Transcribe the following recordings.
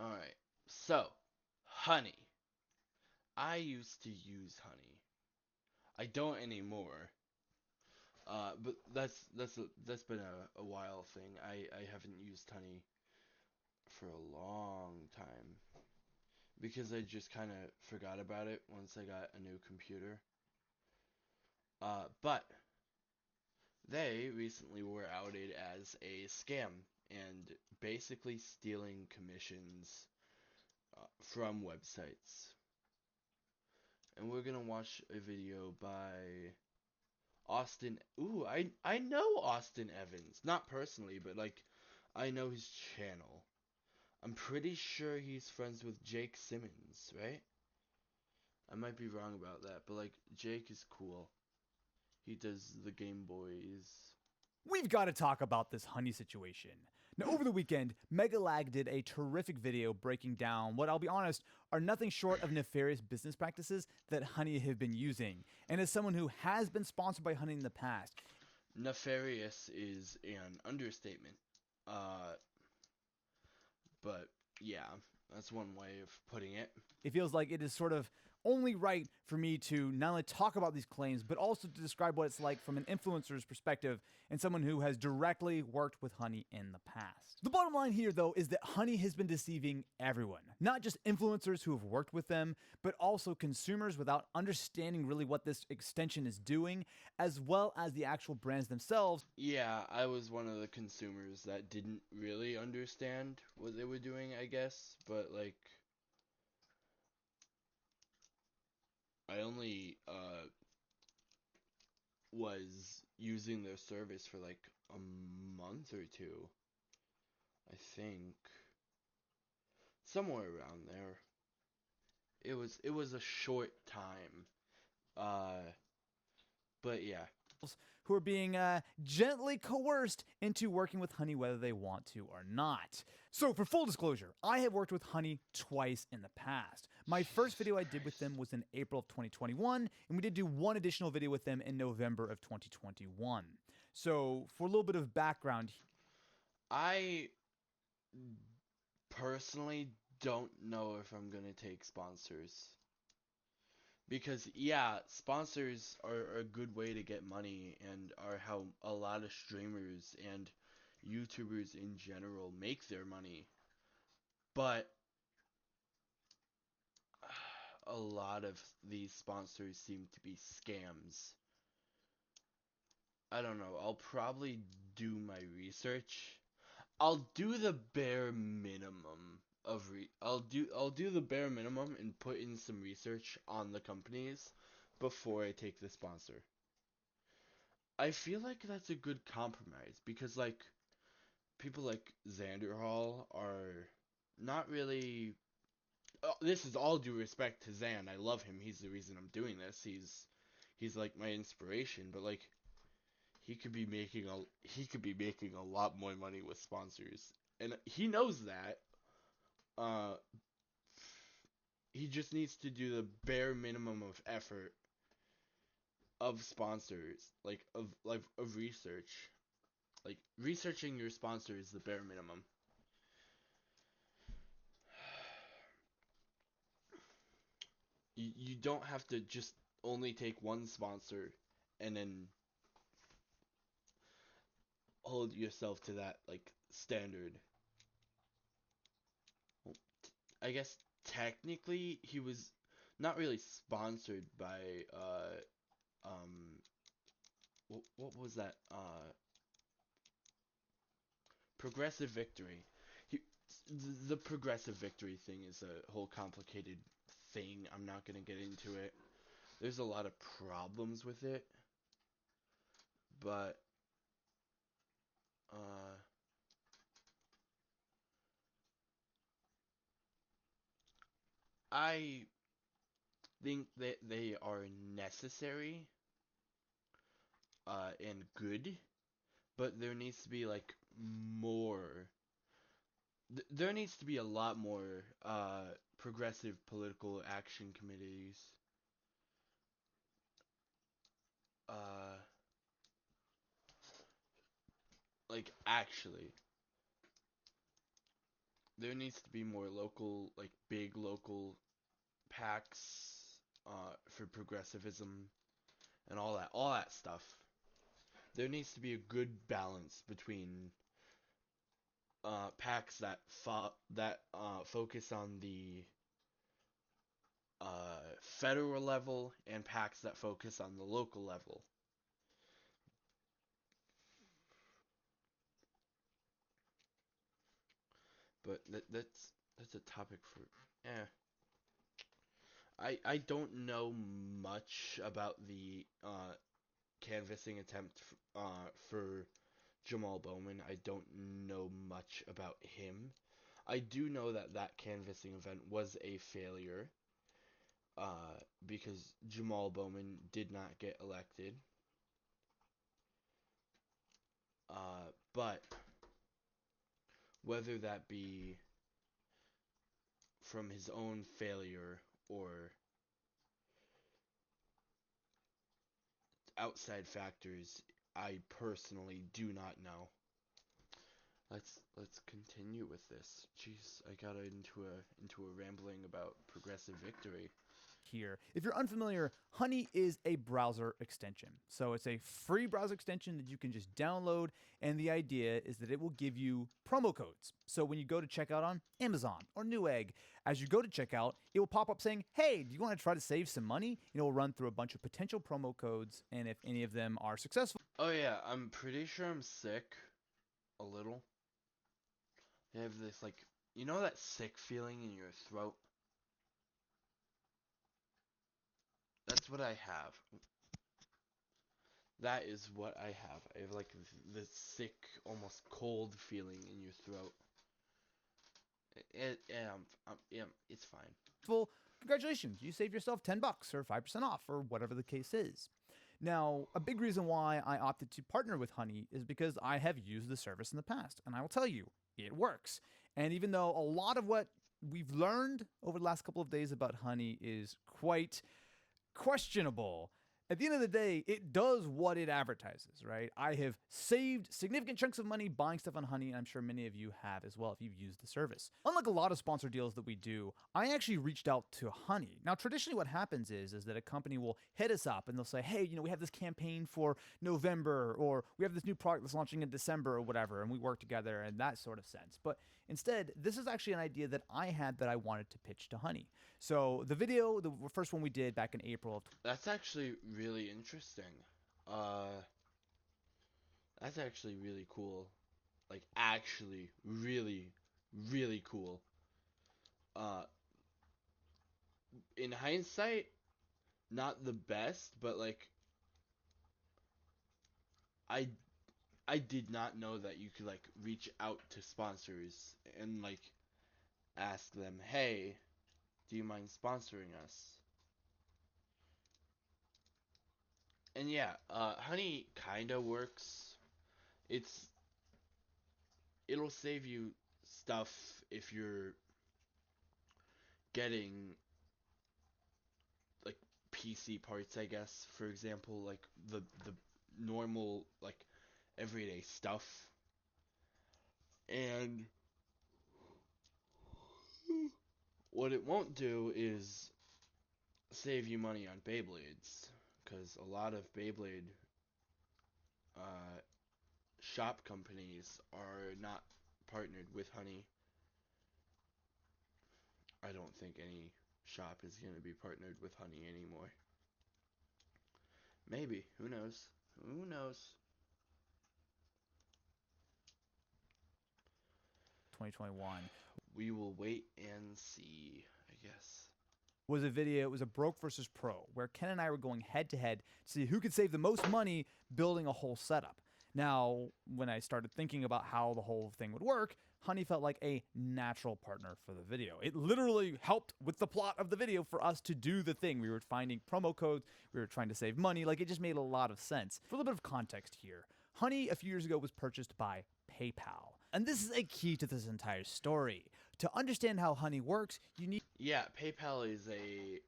Alright, so, honey. I used to use honey. I don't anymore. But that's been a while thing. I haven't used honey for a long time because I just kind of forgot about it once I got a new computer. But they recently were outed as a scam and basically stealing commissions from websites. And we're gonna watch a video by Austin. Ooh, I know Austin Evans, not personally, but like I know his channel. I'm pretty sure he's friends with Jake Simmons, right? I might be wrong about that, but like Jake is cool. He does the Game Boys. We've got to talk about this honey situation. Now, over the weekend, Megalag did a terrific video breaking down what I'll be honest are nothing short of nefarious business practices that Honey have been using. And as someone who has been sponsored by Honey in the past, Nefarious is an understatement. Uh, but yeah, that's one way of putting it. it feels like it is sort of only right for me to not only talk about these claims, but also to describe what it's like from an influencer's perspective and someone who has directly worked with Honey in the past. The bottom line here, though, is that Honey has been deceiving everyone, not just influencers who have worked with them, but also consumers without understanding really what this extension is doing, as well as the actual brands themselves. Yeah, I was one of the consumers that didn't really understand what they were doing, I guess, but like I only was using their service for like a month or two, I think. Somewhere around there. It was a short time. Uh but yeah. Who are being gently coerced into working with Honey whether they want to or not. So, for full disclosure, I have worked with Honey twice in the past. My first Jesus video I did with Christ. them was in April of 2021, and we did do one additional video with them in November of 2021. So, for a little bit of background, I personally don't know if I'm gonna take sponsors. Because yeah, sponsors are a good way to get money and are how a lot of streamers and YouTubers in general make their money. But a lot of these sponsors seem to be scams. I don't know. I'll probably do my research. I'll do the bare minimum of I'll do the bare minimum and put in some research on the companies before I take the sponsor. I feel like that's a good compromise because like people like Xander Hall are not really. This is all due respect to Xan. I love him. He's the reason I'm doing this. He's like my inspiration. But like he could be making a lot more money with sponsors, and he knows that. Uh, he just needs to do the bare minimum of effort of sponsors, like of research. Like researching your sponsor is the bare minimum. You don't have to just only take one sponsor and then hold yourself to that like standard. Well, I guess technically he was not really sponsored by um what was that Progressive Victory. He, the Progressive Victory thing is a whole complicated thing. I'm not gonna get into it. There's a lot of problems with it, but uh I think that they are necessary and good, but there needs to be like more. There needs to be a lot more progressive political action committees. Uh, like actually, there needs to be more local, like big local packs for progressivism and all that stuff. There needs to be a good balance between packs that focus on the federal level and packs that focus on the local level. But that's a topic for I don't know much about the canvassing attempt for Jamal Bowman. I don't know much about him. I do know that that canvassing event was a failure because Jamal Bowman did not get elected. But whether that be from his own failure or outside factors, I personally do not know. Let's continue with this. Jeez, I got into a rambling about progressive victory. Here. If you're unfamiliar, Honey is a browser extension. So it's a free browser extension that you can just download, and the idea is that it will give you promo codes. So when you go to checkout on Amazon or Newegg, as you go to checkout, it will pop up saying, hey, do you want to try to save some money? And it will run through a bunch of potential promo codes, and if any of them are successful. Oh yeah, I'm pretty sure I'm sick. A little. I have this that sick feeling in your throat? That's what I have. That is what I have. I have like this sick, almost cold feeling in your throat. Yeah, it's fine. Well, congratulations, you saved yourself $10 or 5% off or whatever the case is. Now, a big reason why I opted to partner with Honey is because I have used the service in the past, and I will tell you, it works. And even though a lot of what we've learned over the last couple of days about Honey is quite questionable, at the end of the day, it does what it advertises, right? I have saved significant chunks of money buying stuff on Honey, and I'm sure many of you have as well if you've used the service. Unlike a lot of sponsor deals that we do, I actually reached out to Honey. Now, traditionally what happens is that a company will hit us up and they'll say, hey, we have this campaign for November, or we have this new product that's launching in December or whatever, and we work together in that sort of sense. But instead, this is actually an idea that I had that I wanted to pitch to Honey. So the video, the first one we did back in April of... That's actually really interesting. That's actually really cool. Like, actually, really, really cool. In hindsight, not the best, but like, I I did not know that you could like reach out to sponsors and like ask them, "Hey, do you mind sponsoring us?" And yeah, Honey kinda works. It's it'll save you stuff if you're getting like PC parts, I guess. For example, like the normal like everyday stuff. And what it won't do is save you money on Beyblades, because a lot of Beyblade uh, shop companies are not partnered with Honey. I don't think any shop is going to be partnered with Honey anymore. Maybe. Who knows? Who knows? 2021. We will wait and see, I guess. Was a video, it was a broke versus pro, where Ken and I were going head to head to see who could save the most money building a whole setup. Now, when I started thinking about how the whole thing would work, Honey felt like a natural partner for the video. It literally helped with the plot of the video for us to do the thing. We were finding promo codes, we were trying to save money, like it just made a lot of sense. For a little bit of context here, Honey a few years ago was purchased by PayPal. And this is a key to this entire story. To understand how Honey works, you need... Yeah, PayPal is a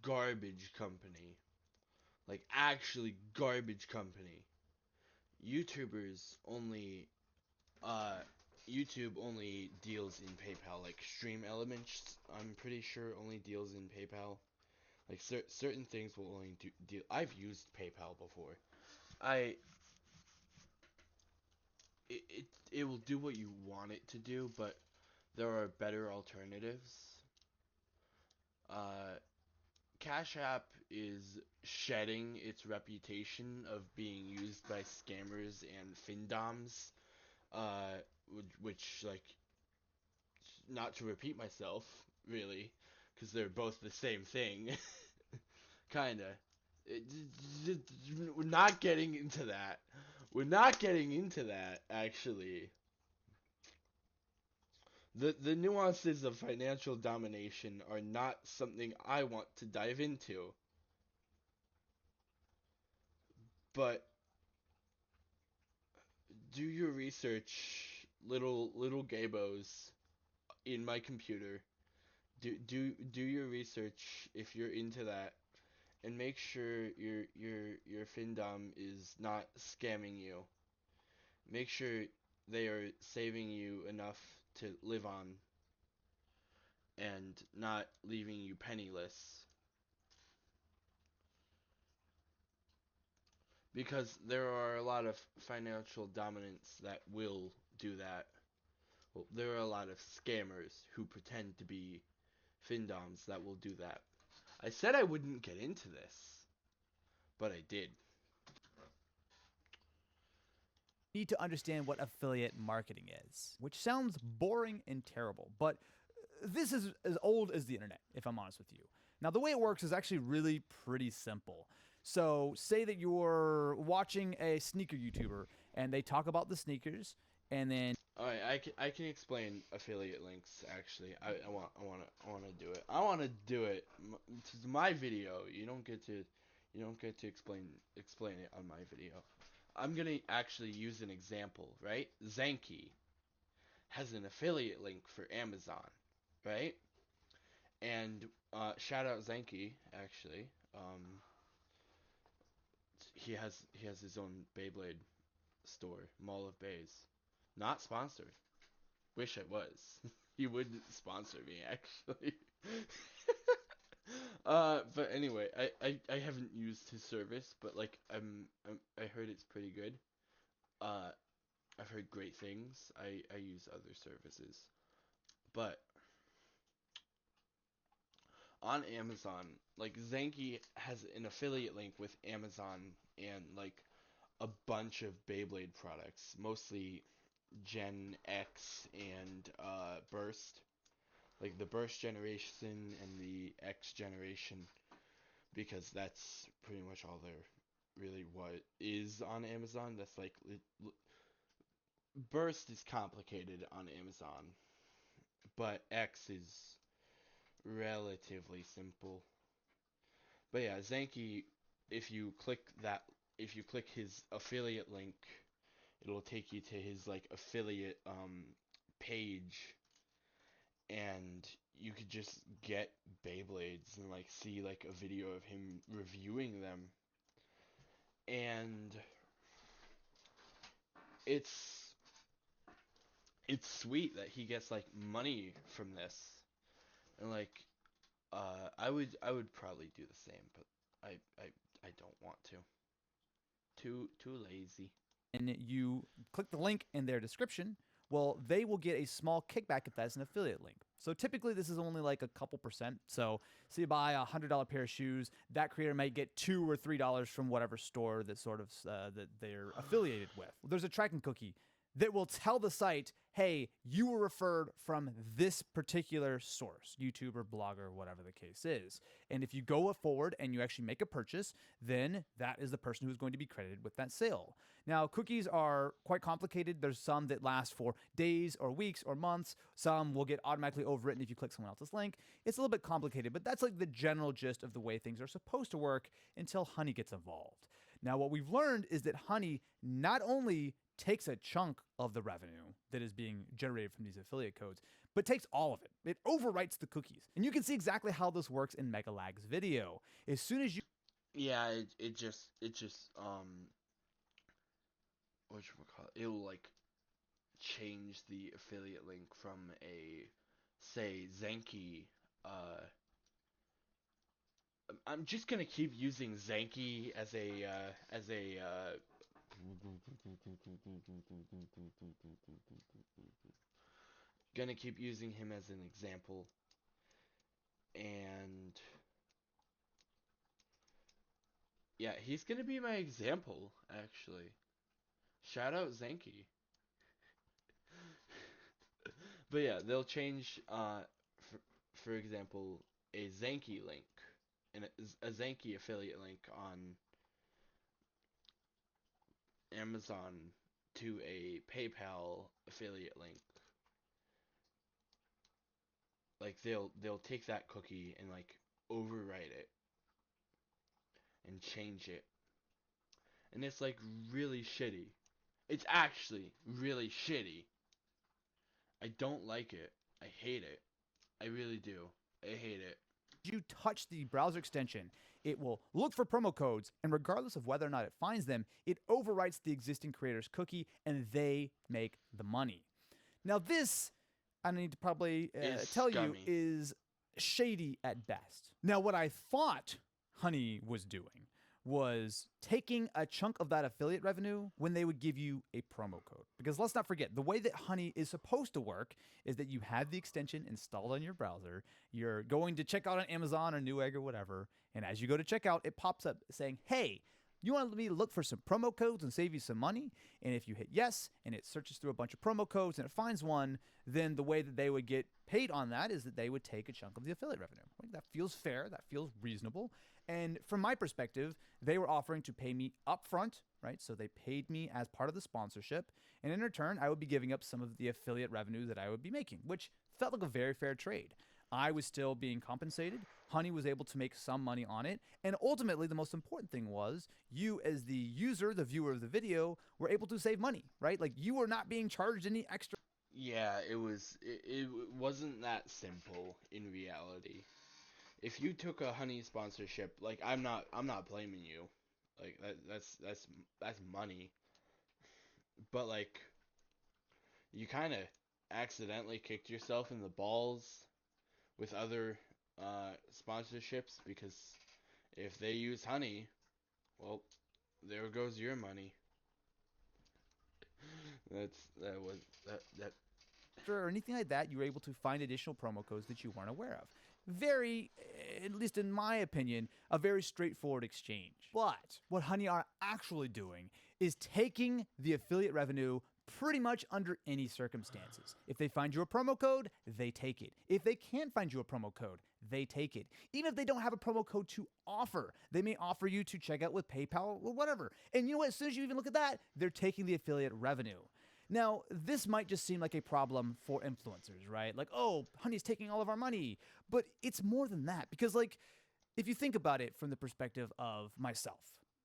garbage company. Like, actually garbage company. YouTubers only YouTube only deals in PayPal. Like Stream Elements, I'm pretty sure only deals in PayPal. Like certain things will only deal. I've used PayPal before. I it will do what you want it to do, but there are better alternatives. Uh, Cash App is shedding its reputation of being used by scammers and findoms. Which like, not to repeat myself, really, because they're both the same thing, kinda. We're not getting into that. We're not getting into that, actually. The nuances of financial domination are not something I want to dive into. But do your research, little gabos in my computer. Do your research if you're into that, and make sure your findom is not scamming you. Make sure they are saving you enough to live on and not leaving you penniless. Because there are a lot of financial dominants that will do that. Well, there are a lot of scammers who pretend to be findoms that will do that. I said I wouldn't get into this, but I did. Need to understand what affiliate marketing is, which sounds boring and terrible, but this is as old as the internet, if I'm honest with you. Now, the way it works is actually really pretty simple. So, say that you're watching a sneaker YouTuber and they talk about the sneakers, and then Alright, I can explain affiliate links actually. I want to do it. I want to do it. This is my video. You don't get to explain it on my video. I'm gonna actually use an example, right? Zanky has an affiliate link for Amazon, right? And shout out Zanky actually. He has his own Beyblade store, Mall of Bays. Not sponsored. Wish it was. He would sponsor me actually. But anyway, I haven't used his service, but like I heard it's pretty good. Uh, I've heard great things. I use other services, but on Amazon, like Zanky has an affiliate link with Amazon and like a bunch of Beyblade products, mostly Gen X and Burst, like the Burst generation and the X generation, because that's pretty much all there really what is on Amazon. That's like Burst is complicated on Amazon, but X is relatively simple. But yeah, Zanky, if you click that, if you click his affiliate link, it'll take you to his like affiliate page, and you could just get Beyblades and like see like a video of him reviewing them. And it's it's sweet that he gets like money from this. And like I would probably do the same, but I don't want to. Too lazy. you click the link in their description, well, they will get a small kickback if that's an affiliate link. So typically, this is only like a couple percent. So, say you buy $100 pair of shoes, that creator might get $2 or $3 from whatever store that sort of that they're affiliated with. There's a tracking cookie that will tell the site, hey, you were referred from this particular source, YouTuber, blogger, whatever the case is. And if you go forward and you actually make a purchase, then that is the person who's going to be credited with that sale. Now, cookies are quite complicated. There's some that last for days or weeks or months. Some will get automatically overwritten if you click someone else's link. It's a little bit complicated, but that's like the general gist of the way things are supposed to work until Honey gets involved. Now, what we've learned is that Honey not only takes a chunk of the revenue that is being generated from these affiliate codes, but takes all of it. It overwrites the cookies. And you can see exactly how this works in Megalag's video. As soon as you Yeah, it just what you call it? It'll like change the affiliate link from a, say, Zenki. I'm just gonna keep using Zenki as a gonna keep using him as an example, and yeah, he's gonna be my example actually. Shout out Zenki. But yeah, they'll change for example a Zenki link and a Zenki affiliate link on Amazon to a PayPal affiliate link. Like they'll take that cookie and like overwrite it and change it. And it's like really shitty. It's actually really shitty. I don't like it. I hate it. I really do. I hate it. You touch the browser extension, it will look for promo codes, and regardless of whether or not it finds them, it overwrites the existing creator's cookie, and they make the money. Now, this, I need to probably tell you, scummy. is shady at best. Now, what I thought Honey was doing was taking a chunk of that affiliate revenue when they would give you a promo code. Because let's not forget, the way that Honey is supposed to work is that you have the extension installed on your browser, you're going to check out on Amazon or Newegg or whatever, and as you go to checkout, it pops up saying, hey, you want me to look for some promo codes and save you some money? And if you hit yes, and it searches through a bunch of promo codes and it finds one, then the way that they would get paid on that is that they would take a chunk of the affiliate revenue. Right? That feels fair. That feels reasonable. And from my perspective, they were offering to pay me upfront, right? So they paid me as part of the sponsorship. And in return, I would be giving up some of the affiliate revenue that I would be making, which felt like a very fair trade. I was still being compensated. Honey was able to make some money on it. And ultimately, the most important thing was you, as the user, the viewer of the video, were able to save money, right? Like you were not being charged any extra. Yeah, it wasn't that simple in reality. If you took a Honey sponsorship, like I'm not blaming you. Like that's money. But like you kind of accidentally kicked yourself in the balls with other sponsorships because if they use Honey, well, there goes your money. That was that Or anything like that, you were able to find additional promo codes that you weren't aware of. Very, at least in my opinion, a very straightforward exchange. But what Honey are actually doing is taking the affiliate revenue pretty much under any circumstances. If they find you a promo code, they take it. If they can't find you a promo code, they take it. Even if they don't have a promo code to offer, they may offer you to check out with PayPal or whatever. And you know what? As soon as you even look at that, they're taking the affiliate revenue. Now, this might just seem like a problem for influencers, right? Like, oh, Honey's taking all of our money. But it's more than that because, like, if you think about it from the perspective of myself,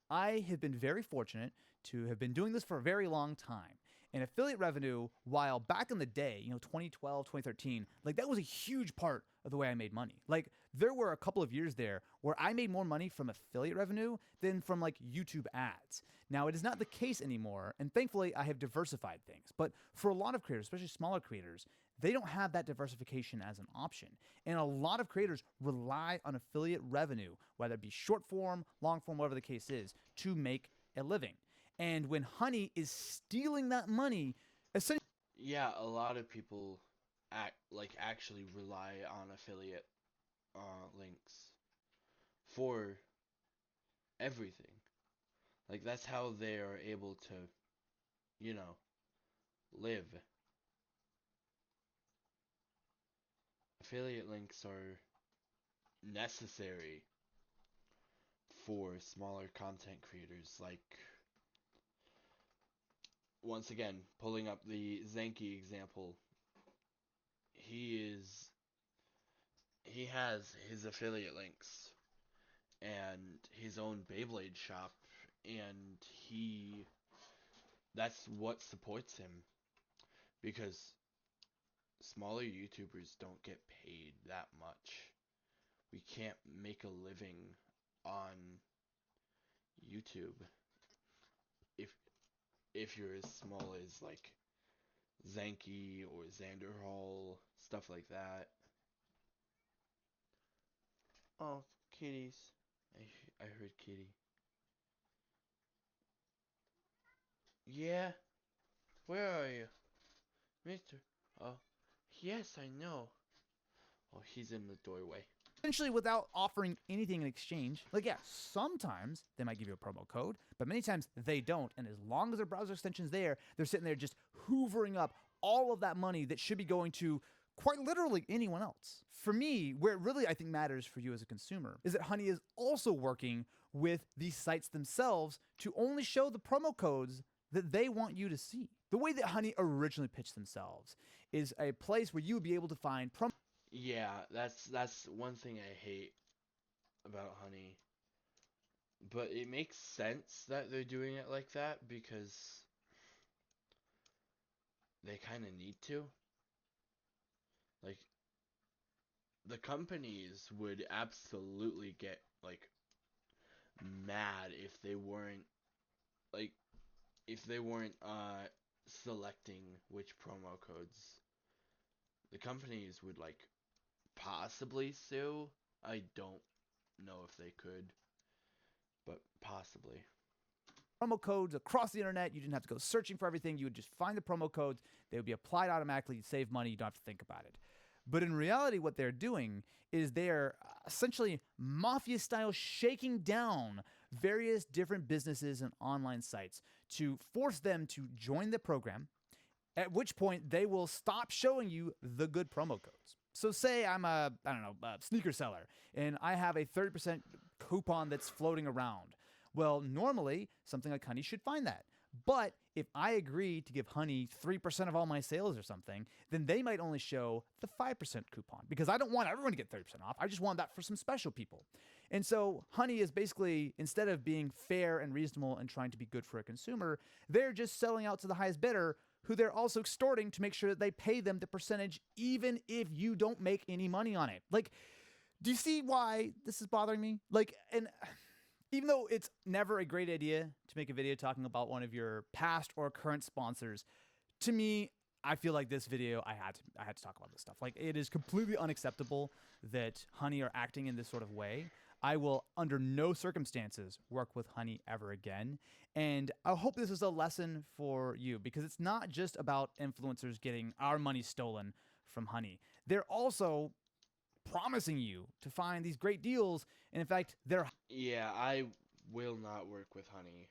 I have been very fortunate to have been doing this for a very long time. And affiliate revenue, while back in the day, 2012, 2013, like that was a huge part of the way I made money. Like there were a couple of years there where I made more money from affiliate revenue than from like YouTube ads. Now, it is not the case anymore, and thankfully I have diversified things. But for a lot of creators, especially smaller creators, they don't have that diversification as an option. And a lot of creators rely on affiliate revenue, whether it be short form, long form, whatever the case is, to make a living. And when Honey is stealing that money, essentially, yeah, a lot of people actually rely on affiliate links for everything. Like that's how they are able to, you know, live. Affiliate links are necessary for smaller content creators. Like once again, pulling up the Zenki example, he is he has his affiliate links and his own Beyblade shop, and he that's what supports him because smaller YouTubers don't get paid that much. We can't make a living on YouTube if you're as small as like Zanky or Xanderhall, stuff like that. Oh, kitties. I heard kitty. Yeah, where are you, Mister? Oh, yes, I know. Oh, he's in the doorway. Essentially without offering anything in exchange. Like, yeah, sometimes they might give you a promo code, but many times they don't. And as long as their browser extension's there, they're sitting there just hoovering up all of that money that should be going to quite literally anyone else. For me, where it really I think matters for you as a consumer is that Honey is also working with these sites themselves to only show the promo codes that they want you to see. The way that Honey originally pitched themselves is a place where you would be able to find promo. Yeah, that's one thing I hate about Honey. But it makes sense that they're doing it like that because they kind of need to. Like, the companies would absolutely get, like, mad if they weren't, like, selecting which promo codes. The companies would, like, possibly sue. I don't know if they could, but possibly. Promo codes across the internet. You didn't have to go searching for everything. You would just find the promo codes. They would be applied automatically. You'd save money. You don't have to think about it. But in reality, what they're doing is they're essentially mafia style shaking down various different businesses and online sites to force them to join the program, at which point they will stop showing you the good promo codes. So say I'm a sneaker seller and I have a 30% coupon that's floating around. Well, normally something like Honey should find that. But if I agree to give Honey 3% of all my sales or something, then they might only show the 5% coupon because I don't want everyone to get 30% off. I just want that for some special people. And so Honey is basically, instead of being fair and reasonable and trying to be good for a consumer, they're just selling out to the highest bidder, who they're also extorting to make sure that they pay them the percentage even if you don't make any money on it. Like, do you see why this is bothering me? Like, and even though it's never a great idea to make a video talking about one of your past or current sponsors, to me, I feel like this video I had to talk about this stuff. Like, it is completely unacceptable that Honey are acting in this sort of way. I will under no circumstances work with Honey ever again. And I hope this is a lesson for you because it's not just about influencers getting our money stolen from Honey. They're also promising you to find these great deals. And in fact, they're Yeah, I will not work with Honey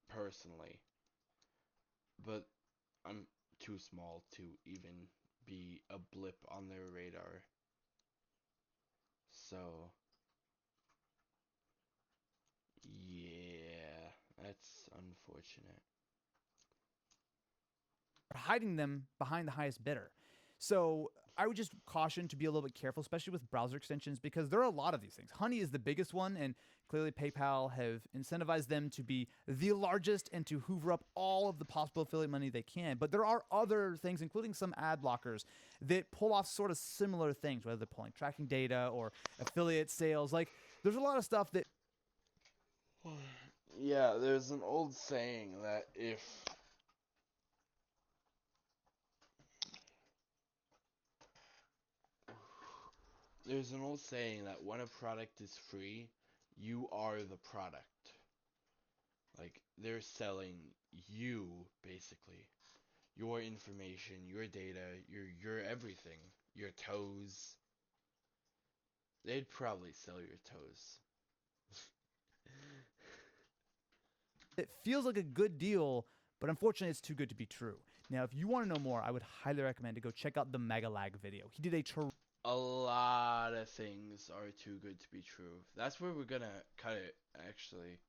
personally, but I'm too small to even be a blip on their radar. So, yeah, that's unfortunate. hiding them behind the highest bidder. So I would just caution to be a little bit careful, especially with browser extensions, because there are a lot of these things. Honey is the biggest one, and clearly PayPal have incentivized them to be the largest and to hoover up all of the possible affiliate money they can. But there are other things, including some ad blockers, that pull off sort of similar things, whether they're pulling tracking data or affiliate sales. Like, there's a lot of stuff that Yeah, there's an old saying that if there's an old saying that when a product is free, you are the product. Like, they're selling you, basically. Your information, your data, your everything. Your toes. They'd probably sell your toes. it feels like a good deal, but unfortunately it's too good to be true. Now, if you want to know more, I would highly recommend to go check out the Mega Lag video. He did a A lot of things are too good to be true. That's where we're gonna cut it, actually.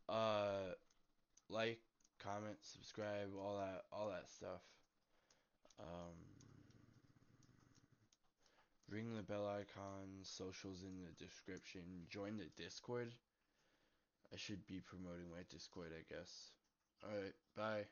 Uh, like, comment, subscribe, all that stuff. Um, ring the bell icon, socials in the description. Join the Discord. I should be promoting my Discord, I guess. Alright, bye.